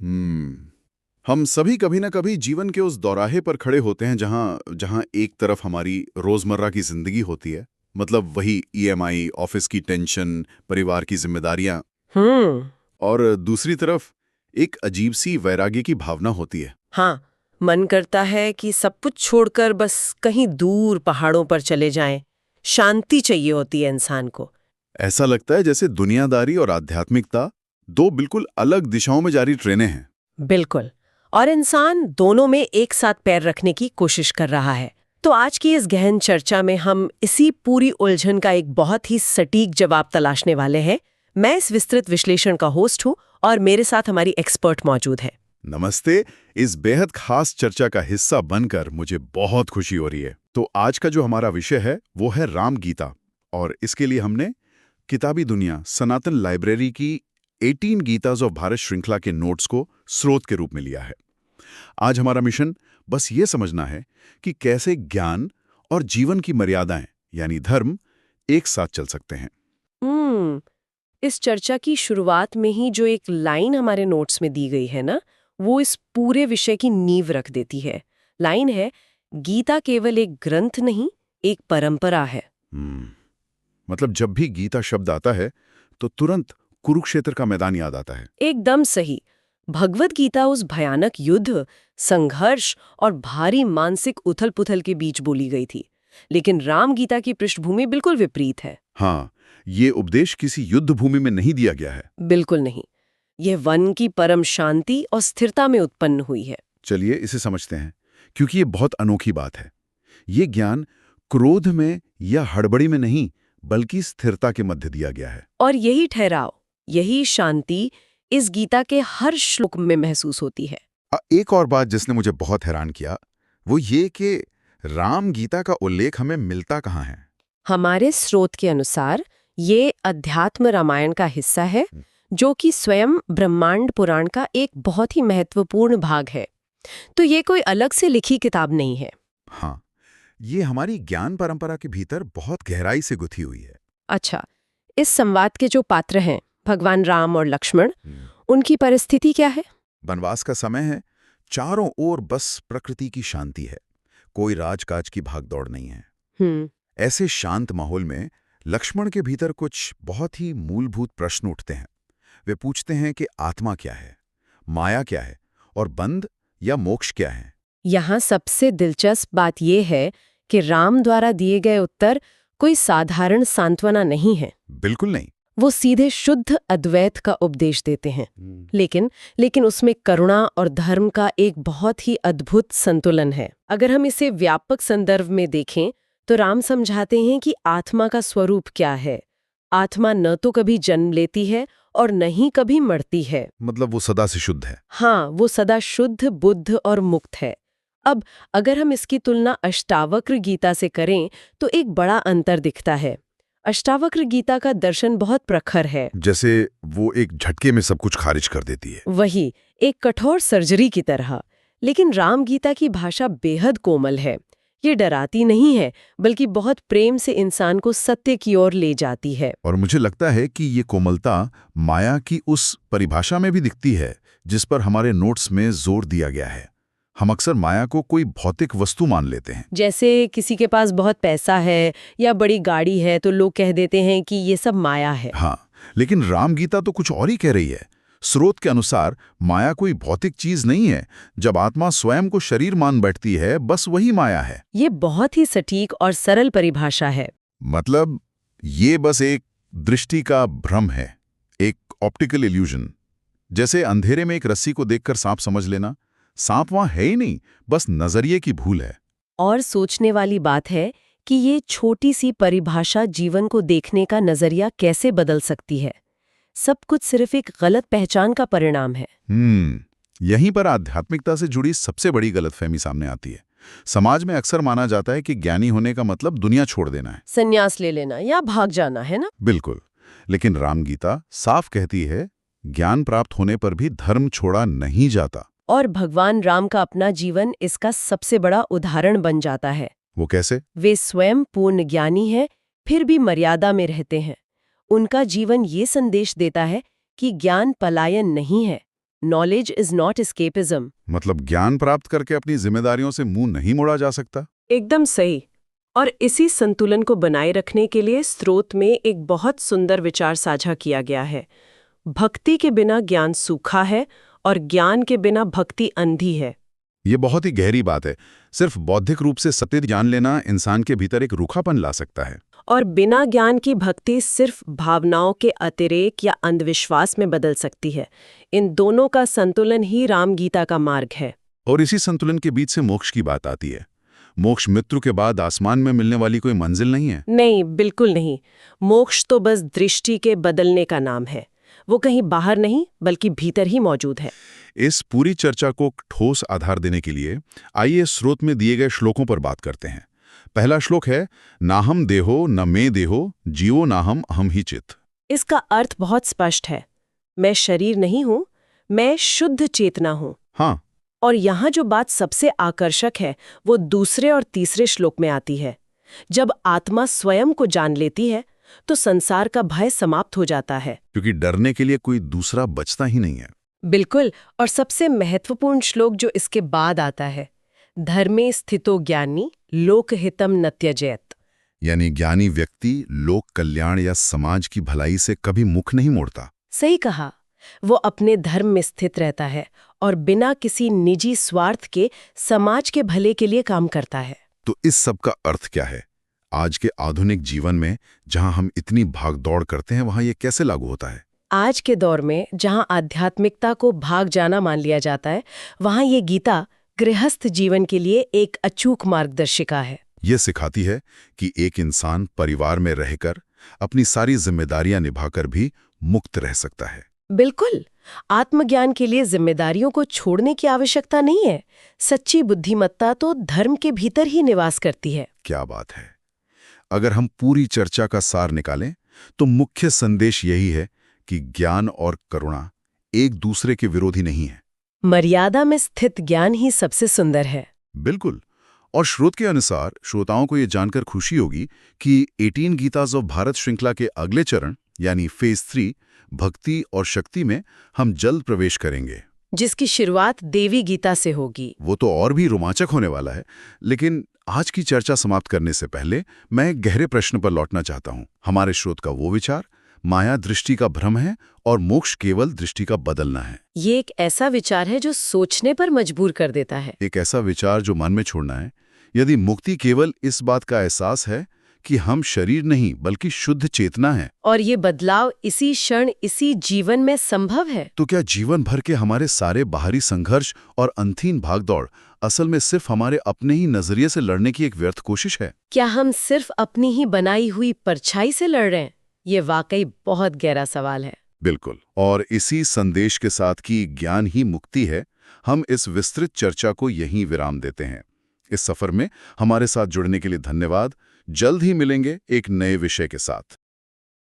हम सभी कभी ना कभी जीवन के उस दौराहे पर खड़े होते हैं जहां जहां एक तरफ हमारी रोजमर्रा की जिंदगी होती है, मतलब वही ईएमआई, ऑफिस की टेंशन, परिवार की जिम्मेदारियां, हम्म। और दूसरी तरफ एक अजीब सी वैराग्य की भावना होती है। हाँ, मन करता है कि सब कुछ छोड़कर बस कहीं दूर पहाड़ों पर चले जाएं। शांति चाहिए होती है इंसान को। ऐसा लगता है जैसे दुनियादारी और आध्यात्मिकता दो बिल्कुल अलग दिशाओं में जारी ट्रेनें हैं। बिल्कुल। और इंसान दोनों में एक साथ पैर रखने की कोशिश कर रहा है। तो आज की इस गहन चर्चा में हम इसी पूरी उलझन का एक बहुत ही सटीक जवाब तलाशने वाले हैं। मैं इस विस्तृत विश्लेषण का होस्ट हूँ और मेरे साथ हमारी एक्सपर्ट मौजूद है। नमस्ते। इस बेहद खास चर्चा का हिस्सा बनकर मुझे बहुत खुशी हो रही है। तो आज का जो हमारा विषय है वो है राम गीता, और इसके लिए हमने किताबी दुनिया सनातन लाइब्रेरी की 18 गीताज ऑफ भारत श्रृंखला के नोट्स को स्रोत के रूप में लिया है। आज हमारा मिशन बस ये समझना है कि कैसे ज्ञान और जीवन की मर्यादाएं यानी धर्म एक साथ चल सकते हैं। हम्म। इस चर्चा की शुरुआत में ही जो एक लाइन हमारे नोट्स में दी गई है ना, वो इस पूरे विषय की नींव रख देती है। लाइन है, गीता केवल एक ग्रंथ नहीं, एक परंपरा है। मतलब जब भी गीता शब्द आता है तो तुरंत कुरुक्षेत्र का मैदान याद आता है। एकदम सही। भगवत गीता उस भयानक युद्ध, संघर्ष और भारी मानसिक उथल-पुथल के बीच बोली गई थी। लेकिन राम गीता की पृष्ठभूमि बिल्कुल विपरीत है। हाँ, ये उपदेश किसी युद्ध भूमि में नहीं दिया गया है। बिल्कुल नहीं। यह वन की परम शांति और स्थिरता में उत्पन्न हुई है। चलिए इसे समझते हैं, क्योंकि ये बहुत अनोखी बात है। ये ज्ञान क्रोध में या हड़बड़ी में नहीं, बल्कि स्थिरता के मध्य दिया गया है। और यही ठहराव, यही शांति इस गीता के हर श्लोक में महसूस होती है। एक और बात जिसने मुझे बहुत हैरान किया वो ये कि राम गीता का उल्लेख हमें मिलता कहाँ है। हमारे स्रोत के अनुसार ये अध्यात्म रामायण का हिस्सा है, जो कि स्वयं ब्रह्मांड पुराण का एक बहुत ही महत्वपूर्ण भाग है। तो ये कोई अलग से लिखी किताब नहीं है। हाँ, ये हमारी ज्ञान परंपरा के भीतर बहुत गहराई से गुथी हुई है। अच्छा, इस संवाद के जो पात्र हैं, भगवान राम और लक्ष्मण, उनकी परिस्थिति क्या है? वनवास का समय है, चारों ओर बस प्रकृति की शांति है, कोई राजकाज की भागदौड़ नहीं है। ऐसे शांत माहौल में लक्ष्मण के भीतर कुछ बहुत ही मूलभूत प्रश्न उठते हैं। वे पूछते हैं कि आत्मा क्या है, माया क्या है, और बंध या मोक्ष क्या है। यहाँ सबसे दिलचस्प बात यह है कि राम द्वारा दिए गए उत्तर कोई साधारण सांत्वना नहीं है। बिल्कुल नहीं। वो सीधे शुद्ध अद्वैत का उपदेश देते हैं। लेकिन उसमें करुणा और धर्म का एक बहुत ही अद्भुत संतुलन है। अगर हम इसे व्यापक संदर्भ में देखें तो राम समझाते हैं कि आत्मा का स्वरूप क्या है। आत्मा न तो कभी जन्म लेती है और न ही कभी मरती है। मतलब वो सदा से शुद्ध है। हाँ, वो सदा शुद्ध, बुद्ध और मुक्त है। अब अगर हम इसकी तुलना अष्टावक्र गीता से करें तो एक बड़ा अंतर दिखता है। अष्टावक्र गीता का दर्शन बहुत प्रखर है, जैसे वो एक झटके में सब कुछ खारिज कर देती है। वही एक कठोर सर्जरी की तरह। लेकिन राम गीता की भाषा बेहद कोमल है। ये डराती नहीं है, बल्कि बहुत प्रेम से इंसान को सत्य की ओर ले जाती है। और मुझे लगता है कि ये कोमलता माया की उस परिभाषा में भी दिखती है जिस पर हमारे नोट्स में जोर दिया गया है। हम अक्सर माया को कोई भौतिक वस्तु मान लेते हैं। जैसे किसी के पास बहुत पैसा है या बड़ी गाड़ी है तो लोग कह देते हैं कि ये सब माया है। हाँ, लेकिन राम गीता तो कुछ और ही कह रही है। स्रोत के अनुसार माया कोई भौतिक चीज नहीं है। जब आत्मा स्वयं को शरीर मान बैठती है, बस वही माया है। ये बहुत ही सटीक और सरल परिभाषा है। मतलब ये बस एक दृष्टि का भ्रम है, एक ऑप्टिकल इल्यूजन। जैसे अंधेरे में एक रस्सी को देखकर सांप समझ लेना। सांप वहां है ही नहीं, बस नजरिए की भूल है। और सोचने वाली बात है कि ये छोटी सी परिभाषा जीवन को देखने का नजरिया कैसे बदल सकती है। सब कुछ सिर्फ एक गलत पहचान का परिणाम है। यहीं पर आध्यात्मिकता से जुड़ी सबसे बड़ी गलतफहमी सामने आती है। समाज में अक्सर माना जाता है कि ज्ञानी होने का मतलब दुनिया छोड़ देना है, संन्यास ले लेना या भाग जाना है ना। बिल्कुल। लेकिन रामगीता साफ कहती है, ज्ञान प्राप्त होने पर भी धर्म छोड़ा नहीं जाता। और भगवान राम का अपना जीवन इसका सबसे बड़ा उदाहरण बन जाता है। वो कैसे? वे स्वयं पूर्ण ज्ञानी हैं, फिर भी मर्यादा में रहते हैं। उनका जीवन ये संदेश देता है कि ज्ञान पलायन नहीं है, नॉलेज इज नॉट एस्केपिज्म। मतलब ज्ञान प्राप्त करके अपनी जिम्मेदारियों से मुंह नहीं मोड़ा जा सकता। एकदम सही। और इसी संतुलन को बनाए रखने के लिए स्रोत में एक बहुत सुंदर विचार साझा किया गया है। भक्ति के बिना ज्ञान सूखा है और ज्ञान के बिना भक्ति अंधी है। ये बहुत ही गहरी बात है। सिर्फ बौद्धिक रूप से सत्य जान लेना इंसान के भीतर एक रूखापन ला सकता है। और बिना ज्ञान की भक्ति सिर्फ भावनाओं के अतिरेक या अंधविश्वास में बदल सकती है। इन दोनों का संतुलन ही राम गीता का मार्ग है। और इसी संतुलन के बीच से मोक्ष की बात आती है। मोक्ष मृत्यु के बाद आसमान में मिलने वाली कोई मंजिल नहीं है। नहीं, बिल्कुल नहीं। मोक्ष तो बस दृष्टि के बदलने का नाम है। वो कहीं बाहर नहीं बल्कि भीतर ही मौजूद है। इस पूरी चर्चा को ठोस आधार देने के लिए आइए स्रोत में दिए गए श्लोकों पर बात करते हैं। पहला श्लोक है, नाहम देहो न मे देहो जीवो नाहम अहम ही चित। इसका अर्थ बहुत स्पष्ट है। मैं शरीर नहीं हूं, मैं शुद्ध चेतना हूं। हाँ, और यहाँ जो बात सबसे आकर्षक है वो दूसरे और तीसरे श्लोक में आती है। जब आत्मा स्वयं को जान लेती है तो संसार का भय समाप्त हो जाता है। क्योंकि डरने के लिए कोई दूसरा बचता ही नहीं है। बिल्कुल। और सबसे महत्वपूर्ण श्लोक जो इसके बाद आता है, धर्मे स्थितो ज्ञानी लोकहितम न त्यजेत। यानी ज्ञानी व्यक्ति लोक कल्याण या समाज की भलाई से कभी मुख नहीं मोड़ता। सही कहा। वो अपने धर्म में स्थित रहता है और बिना किसी निजी स्वार्थ के समाज के भले के लिए काम करता है। तो इस सब का अर्थ क्या है? आज के आधुनिक जीवन में जहां हम इतनी भागदौड़ करते हैं, वहां ये कैसे लागू होता है? आज के दौर में जहां आध्यात्मिकता को भाग जाना मान लिया जाता है, वहां ये गीता गृहस्थ जीवन के लिए एक अचूक मार्गदर्शिका है। ये सिखाती है कि एक इंसान परिवार में रहकर अपनी सारी जिम्मेदारियां निभाकर भी मुक्त रह सकता है। बिल्कुल। आत्मज्ञान के लिए जिम्मेदारियों को छोड़ने की आवश्यकता नहीं है। सच्ची बुद्धिमत्ता तो धर्म के भीतर ही निवास करती है। क्या बात है! अगर हम पूरी चर्चा का सार निकालें तो मुख्य संदेश यही है कि ज्ञान और करुणा एक दूसरे के विरोधी नहीं है। मर्यादा में स्थित ज्ञान ही सबसे सुंदर है। बिल्कुल। और स्रोत के अनुसार श्रोताओं को ये जानकर खुशी होगी कि 18 गीताज ऑफ भारत श्रृंखला के अगले चरण यानी फेज 3 भक्ति और शक्ति में हम जल्द प्रवेश करेंगे, जिसकी शुरुआत देवी गीता से होगी। वो तो और भी रोमांचक होने वाला है। लेकिन आज की चर्चा समाप्त करने से पहले मैं एक गहरे प्रश्न पर लौटना चाहता हूँ। हमारे स्रोत का वो विचार, माया दृष्टि का भ्रम है और मोक्ष केवल दृष्टि का बदलना है। ये एक ऐसा विचार है जो सोचने पर मजबूर कर देता है। एक ऐसा विचार जो मन में छोड़ना है। यदि मुक्ति केवल इस बात का एहसास है कि हम शरीर नहीं बल्कि शुद्ध चेतना है, और ये बदलाव इसी क्षण इसी जीवन में संभव है, तो क्या जीवन भर के हमारे सारे बाहरी संघर्ष और अंतहीन भागदौड़ असल में सिर्फ हमारे अपने ही नजरिए से लड़ने की एक व्यर्थ कोशिश है? क्या हम सिर्फ अपनी ही बनाई हुई परछाई से लड़ रहे हैं? ये वाकई बहुत गहरा सवाल है। बिल्कुल। और इसी संदेश के साथ कि ज्ञान ही मुक्ति है, हम इस विस्तृत चर्चा को यहीं विराम देते हैं। इस सफर में हमारे साथ जुड़ने के लिए धन्यवाद। जल्द ही मिलेंगे एक नए विषय के साथ।